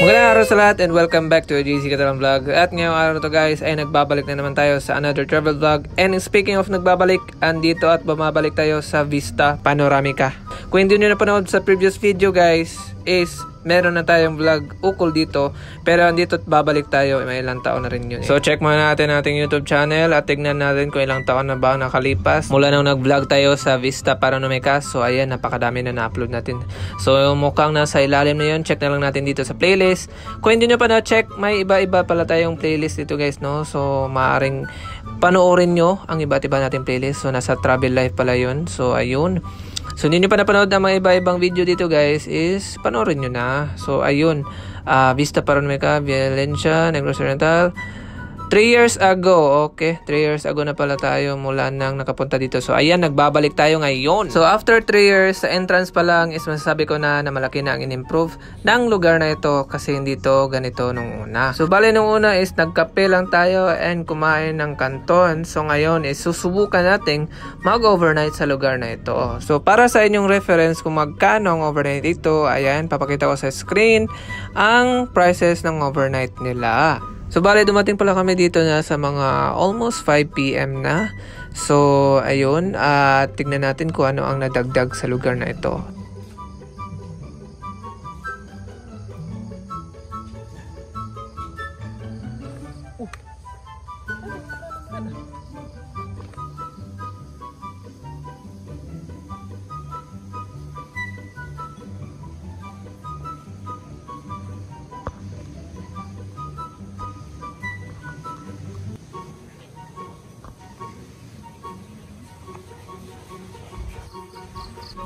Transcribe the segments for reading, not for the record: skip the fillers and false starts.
Magandang araw sa lahat and welcome back to JC Catalan Vlog. At ngayong araw to guys ay nagbabalik na naman tayo sa another travel vlog. And speaking of nagbabalik, andito at bumabalik tayo sa Vista Panoramica. Kung hindi nyo napanood sa previous video guys, is meron na tayong vlog ukol dito. Pero andito at babalik tayo, may ilang taon na rin yun. So check muna natin ating YouTube channel at tignan natin kung ilang taon na ba nakalipas mula nang nag-vlog tayo sa Vista Panoramica. So ayan, napakadami na na-upload natin. So mukhang nasa ilalim na yun. Check na lang natin dito sa playlist. Kung hindi nyo pa na-check, may iba-iba pala tayong playlist dito guys, no? So maaaring panoorin nyo ang iba't iba nating playlist. So nasa travel life pala yun. So ayun. So hindi nyo pa napanood ng mga iba-ibang video dito guys, is panoorin nyo na. So ayun, Vista Panoramica, Valencia, Negros Oriental. 3 years ago, okay, 3 years ago na pala tayo mula nang nakapunta dito. So ayan, nagbabalik tayo ngayon. So after 3 years, sa entrance pa lang is masasabi ko na malaki na ang in-improve ng lugar na ito kasi hindi to ganito nung una. So bale nung una is nagkape lang tayo and kumain ng kanton. So ngayon is susubukan nating mag-overnight sa lugar na ito. So para sa inyong reference kung magkano ang overnight dito, ayan, papakita ko sa screen ang prices ng overnight nila. So bale dumating pala kami dito na sa mga almost 5 PM na. So ayun, tignan natin kung ano ang nadagdag sa lugar na ito.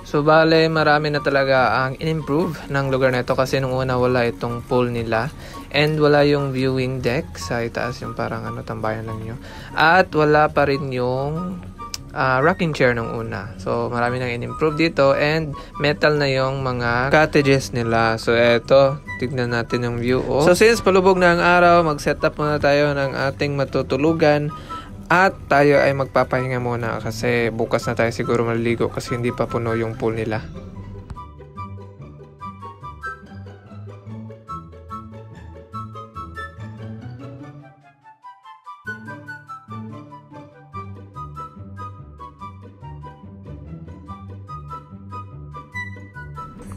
So bale marami na talaga ang in-improve ng lugar na ito kasi nung una wala itong pool nila and wala yung viewing deck sa itaas, yung parang tambayan lang nyo, at wala pa rin yung rocking chair nung una. So marami nang in-improve dito and metal na yung mga cottages nila. So eto, tignan natin yung view. So since palubog na ang araw, mag-set up muna tayo ng ating matutulugan. At tayo ay magpapahinga muna kasi bukas na tayo siguro maliligo kasi hindi pa puno yung pool nila.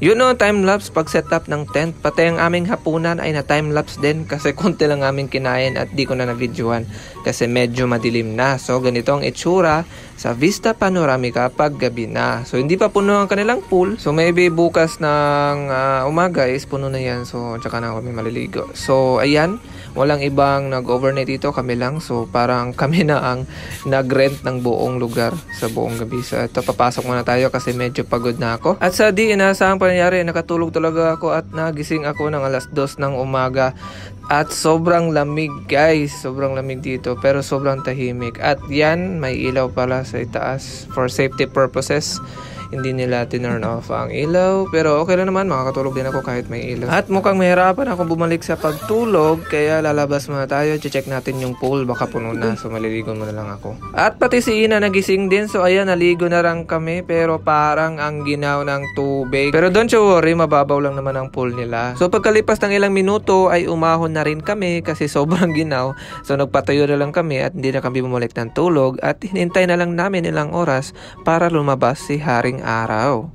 Yun know, time-lapse pag setup ng tent. Pati ang aming hapunan ay na time-lapse din kasi konti lang aming kinain at di ko na na-videoan kasi medyo madilim na. So ganito ang itsura sa Vista Panoramica pag gabi na. So hindi pa puno ang kanilang pool. So maybe bukas ng umaga is puno na yan. So tsaka na kami maliligo. So ayan, walang ibang nag-overnight dito, kami lang. So parang kami na ang nag-rent ng buong lugar sa buong gabi. So ito, papasok muna tayo kasi medyo pagod na ako. At sa di inaasahang nangyari, nakatulog talaga ako at nagising ako ng alas 2 ng umaga at sobrang lamig guys, sobrang lamig dito pero sobrang tahimik. At yan, may ilaw pala sa itaas for safety purposes. Hindi nila tinurn off ang ilaw pero okay lang naman, makakatulog din ako kahit may ilaw. At mukhang mahirapan akong bumalik sa pagtulog kaya lalabas muna tayo, check natin yung pool, baka puno na, so maliligo muna lang ako. At pati si Ina nagising din, so ayan, naligo na lang kami pero parang ang ginaw ng tubig. Pero don't you worry, mababaw lang naman ang pool nila. So pagkalipas ng ilang minuto ay umahon na rin kami kasi sobrang ginaw. So nagpatayo na lang kami at hindi na kami bumalik ng tulog at hinintay na lang namin ilang oras para lumabas si Haring Araw.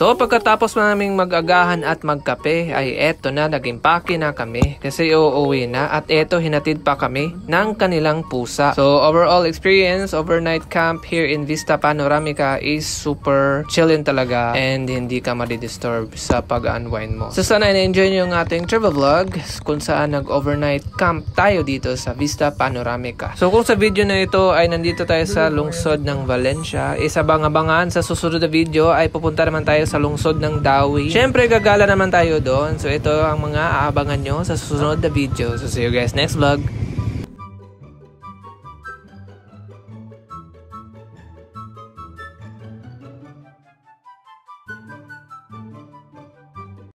So pagkatapos naming mag-agahan at magkape ay eto na, nag-impake na kami kasi uuwi na at eto hinatid pa kami ng kanilang pusa. So overall experience, overnight camp here in Vista Panoramica is super chillin talaga and hindi ka madidisturb sa pag-unwind mo. So sana na-enjoy nyo yung ating travel vlog kung saan nag-overnight camp tayo dito sa Vista Panoramica. So kung sa video na ito ay nandito tayo sa lungsod ng Valencia, isabang-abangan sa susunod na video ay pupunta naman tayo sa lungsod ng Dawi. Syempre gagala naman tayo doon. So ito ang mga aabangan nyo sa susunod na video. So see you guys next vlog.